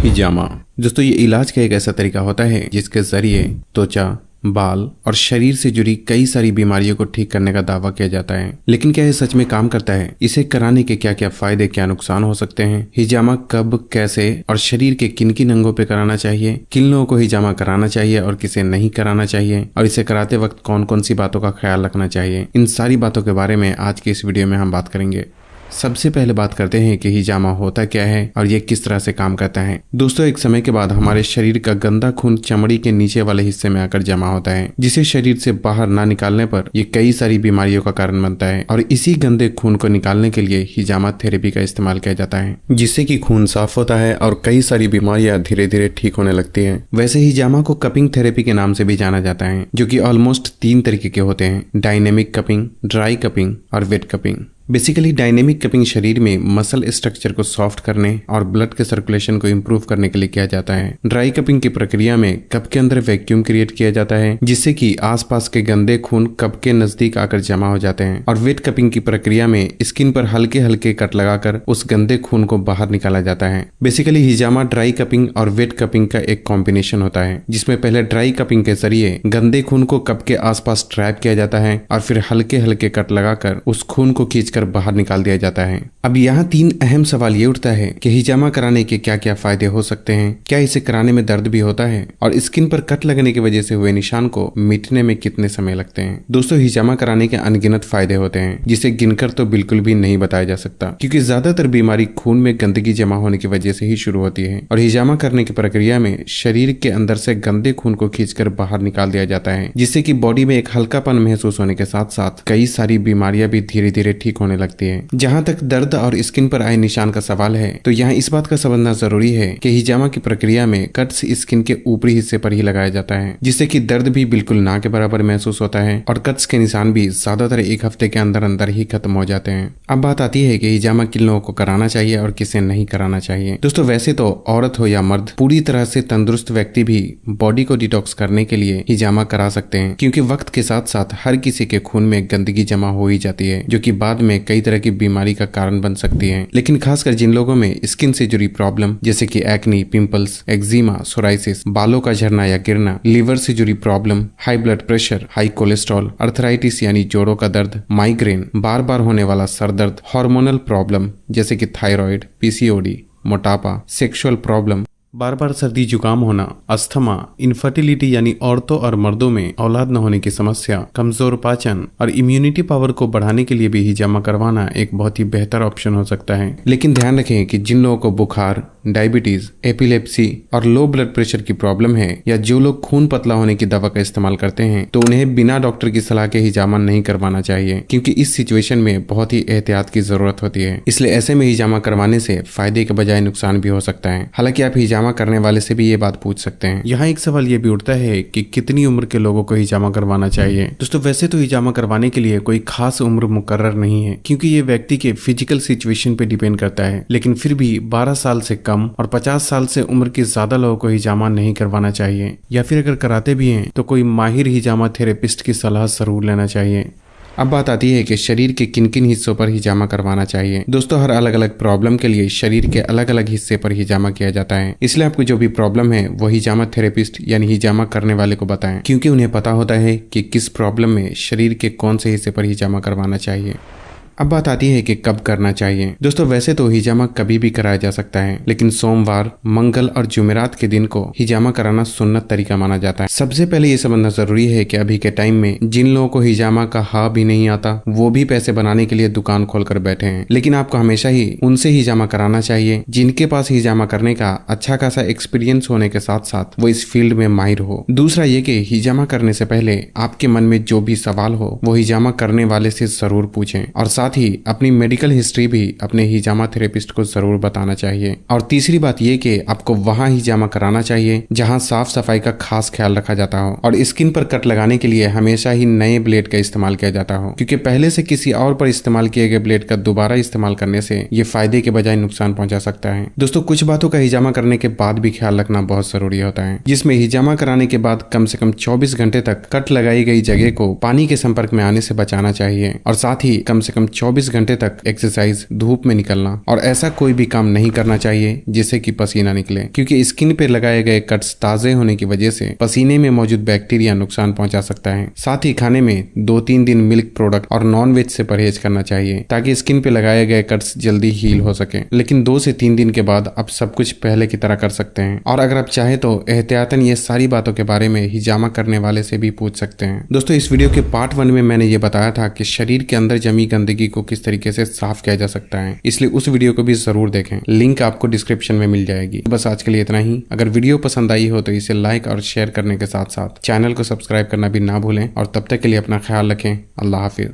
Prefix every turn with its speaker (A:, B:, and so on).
A: हिजामा दोस्तों ये इलाज का एक ऐसा तरीका होता है जिसके जरिए त्वचा, बाल और शरीर से जुड़ी कई सारी बीमारियों को ठीक करने का दावा किया जाता है। लेकिन क्या ये सच में काम करता है? इसे कराने के क्या क्या फायदे, क्या नुकसान हो सकते हैं? हिजामा कब, कैसे और शरीर के किन किन अंगों पे कराना चाहिए? किन लोगों को हिजामा कराना चाहिए और किसे नहीं कराना चाहिए? और इसे कराते वक्त कौन कौन सी बातों का ख्याल रखना चाहिए? इन सारी बातों के बारे में आज की इस वीडियो में हम बात करेंगे। सबसे पहले बात करते हैं कि हिजामा होता क्या है और ये किस तरह से काम करता है। दोस्तों एक समय के बाद हमारे शरीर का गंदा खून चमड़ी के नीचे वाले हिस्से में आकर जमा होता है, जिसे शरीर से बाहर ना निकालने पर ये कई सारी बीमारियों का कारण बनता है। और इसी गंदे खून को निकालने के लिए हिजामा थेरेपी का इस्तेमाल किया जाता है, जिससे कि खून साफ होता है और कई सारी बीमारियां धीरे धीरे ठीक होने लगती है। वैसे हिजामा को कपिंग थेरेपी के नाम से भी जाना जाता है, जो कि ऑलमोस्ट 3 तरीके के होते हैं: डायनेमिक कपिंग, ड्राई कपिंग और wet cupping. Basically dynamic cupping शरीर में मसल स्ट्रक्चर को सॉफ्ट करने और ब्लड के सर्कुलेशन को इम्प्रूव करने के लिए किया जाता है। ड्राई कपिंग की प्रक्रिया में कप के अंदर वैक्यूम क्रिएट किया जाता है, जिससे कि आसपास के गंदे खून कप के नजदीक आकर जमा हो जाते हैं। और वेट कपिंग की प्रक्रिया में स्किन पर हल्के हल्के कट लगाकर उस गंदे खून को बाहर निकाला जाता है। बेसिकली हिजामा ड्राई कपिंग और वेट कपिंग का एक कॉम्बिनेशन होता है, जिसमें पहले ड्राई कपिंग के जरिए गंदे खून को कप के आसपास ट्रैप किया जाता है और फिर हल्के हल्के कट लगाकर उस खून को खींचकर बाहर निकाल दिया जाता है। अब यहाँ 3 अहम सवाल ये उठता है कि हिजामा कराने के क्या क्या फायदे हो सकते हैं, क्या इसे कराने में दर्द भी होता है, और स्किन पर कट लगने की वजह से हुए निशान को मिटने में कितने समय लगते हैं। दोस्तों हिजामा कराने के अनगिनत फायदे होते हैं, जिसे गिनकर तो बिल्कुल भी नहीं बताया जा सकता, क्योंकि ज्यादातर बीमारी खून में गंदगी जमा होने की वजह से ही शुरू होती है। और हिजामा करने की प्रक्रिया में शरीर के अंदर से गंदे खून को खींचकर बाहर निकाल दिया जाता है, जिससे कि बॉडी में एक हल्कापन महसूस होने के साथ साथ कई सारी बीमारियां भी धीरे धीरे ठीक होने लगती है। जहां तक दर्द और स्किन पर आए निशान का सवाल है, तो यहाँ इस बात का समझना जरूरी है कि हिजामा की प्रक्रिया में कट्स स्किन के ऊपरी हिस्से पर ही लगाया जाता है, जिससे कि दर्द भी बिल्कुल ना के बराबर महसूस होता है और कट्स के निशान भी ज्यादातर 1 हफ्ते के अंदर अंदर ही खत्म हो जाते हैं। अब बात आती है कि हिजामा किन लोगों को कराना चाहिए और किसे नहीं कराना चाहिए। दोस्तों वैसे तो औरत हो या मर्द, पूरी तरह से तंदुरुस्त व्यक्ति भी बॉडी को डिटॉक्स करने के लिए हिजामा करा सकते हैं, क्योंकि वक्त के साथ साथ हर किसी के खून में गंदगी जमा हो ही जाती है, जो कि बाद में कई तरह की बीमारी का कारण बन सकती है। लेकिन खासकर जिन लोगों में स्किन से जुड़ी प्रॉब्लम जैसे कि एक्नी, पिंपल्स, एक्जिमा, सोराइसिस, बालों का झड़ना या गिरना, लीवर से जुड़ी problem, high blood pressure, high cholesterol, arthritis यानी जोड़ों का दर्द, माइग्रेन, बार बार होने वाला सर दर्द, हार्मोनल प्रॉब्लम जैसे कि थायराइड, पीसीओडी, मोटापा, सेक्सुअल प्रॉब्लम, बार बार सर्दी जुकाम होना, अस्थमा, इनफर्टिलिटी यानी औरतों और मर्दों में औलाद न होने की समस्या, कमजोर पाचन और इम्यूनिटी पावर को बढ़ाने के लिए भी हिजामा करवाना एक बहुत ही बेहतर ऑप्शन हो सकता है। लेकिन ध्यान रखें कि जिन लोगों को बुखार, डायबिटीज, एपिलेप्सी और लो ब्लड प्रेशर की प्रॉब्लम है, या जो लोग खून पतला होने की दवा का इस्तेमाल करते हैं, तो उन्हें बिना डॉक्टर की सलाह के हिजामा नहीं करवाना चाहिए, क्योंकि इस सिचुएशन में बहुत ही एहतियात की जरूरत होती है। इसलिए ऐसे में हिजामा करवाने से फायदे के बजाय नुकसान भी हो सकता है। हालांकि आप हिजामा करने वाले से भी ये बात पूछ सकते हैं। यहाँ एक सवाल ये भी उठता है कि कितनी उम्र के लोगों को हिजामा करवाना चाहिए। दोस्तों वैसे तो हिजामा करवाने के लिए कोई खास उम्र मुकर्रर नहीं है, क्योंकि ये व्यक्ति के फिजिकल सिचुएशन पे डिपेंड करता है। लेकिन फिर भी 12 साल से कम और 50 साल से उम्र के ज्यादा लोगों को हिजामा नहीं करवाना चाहिए, या फिर अगर कराते भी हैं तो कोई माहिर हिजामा थेरेपिस्ट की सलाह जरूर लेना चाहिए। अब बात आती है कि शरीर के किन किन हिस्सों पर हिजामा करवाना चाहिए। दोस्तों हर अलग अलग प्रॉब्लम के लिए शरीर के अलग अलग हिस्से पर हिजामा किया जाता है, इसलिए आपको जो भी प्रॉब्लम है वो हिजामा थेरेपिस्ट यानी हिजामा करने वाले को बताएं, क्योंकि उन्हें पता होता है कि किस प्रॉब्लम में शरीर के कौन से हिस्से पर हिजामा करवाना चाहिए। अब बात आती है कि कब करना चाहिए। दोस्तों वैसे तो हिजामा कभी भी कराया जा सकता है, लेकिन सोमवार, मंगल और जुमेरात के दिन को हिजामा कराना सुन्नत तरीका माना जाता है। सबसे पहले ये समझना जरूरी है कि अभी के टाइम में जिन लोगों को हिजामा का हा भी नहीं आता, वो भी पैसे बनाने के लिए दुकान खोलकर बैठे हैं। लेकिन आपको हमेशा ही उनसे हिजामा कराना चाहिए जिनके पास हिजामा करने का अच्छा खासा एक्सपीरियंस होने के साथ साथ वो इस फील्ड में माहिर हो। दूसरा ये कि हिजामा करने से पहले आपके मन में जो भी सवाल हो वो हिजामा करने वाले से जरूर पूछें, और साथ ही अपनी मेडिकल हिस्ट्री भी अपने हिजामा थेरेपिस्ट को जरूर बताना चाहिए। और तीसरी बात ये कि आपको वहां हिजामा कराना चाहिए जहां साफ सफाई का खास ख्याल रखा जाता हो, और स्किन पर कट लगाने के लिए हमेशा ही नए ब्लेड का इस्तेमाल किया जाता हो, क्योंकि पहले से किसी और पर इस्तेमाल किए गए ब्लेड का दोबारा इस्तेमाल करने से ये फायदे के बजाय नुकसान पहुंचा सकता है। दोस्तों कुछ बातों का हिजामा करने के बाद भी ख्याल रखना बहुत जरूरी होता है, जिसमें हिजामा कराने के बाद कम से कम 24 घंटे तक कट लगाई गई जगह को पानी के संपर्क में आने से बचाना चाहिए, और साथ ही कम से कम 24 घंटे तक एक्सरसाइज, धूप में निकलना और ऐसा कोई भी काम नहीं करना चाहिए जिससे कि पसीना निकले, क्योंकि स्किन पे लगाए गए कट्स ताजे होने की वजह से पसीने में मौजूद बैक्टीरिया नुकसान पहुंचा सकता है। साथ ही खाने में 2-3 दिन मिल्क प्रोडक्ट और नॉन वेज से परहेज करना चाहिए ताकि स्किन पे लगाए गए कट्स जल्दी हील हो सके। लेकिन 2 से 3 दिन के बाद आप सब कुछ पहले की तरह कर सकते हैं। और अगर आप चाहे तो एहतियातन ये सारी बातों के बारे में हिजामा करने वाले से भी पूछ सकते हैं। दोस्तों, इस वीडियो के पार्ट 1 में मैंने ये बताया था कि शरीर के अंदर जमी गंदगी को किस तरीके से साफ किया जा सकता है, इसलिए उस वीडियो को भी जरूर देखें। लिंक आपको डिस्क्रिप्शन में मिल जाएगी। बस आज के लिए इतना ही। अगर वीडियो पसंद आई हो तो इसे लाइक और शेयर करने के साथ साथ चैनल को सब्सक्राइब करना भी ना भूलें। और तब तक के लिए अपना ख्याल रखें। अल्लाह हाफिज।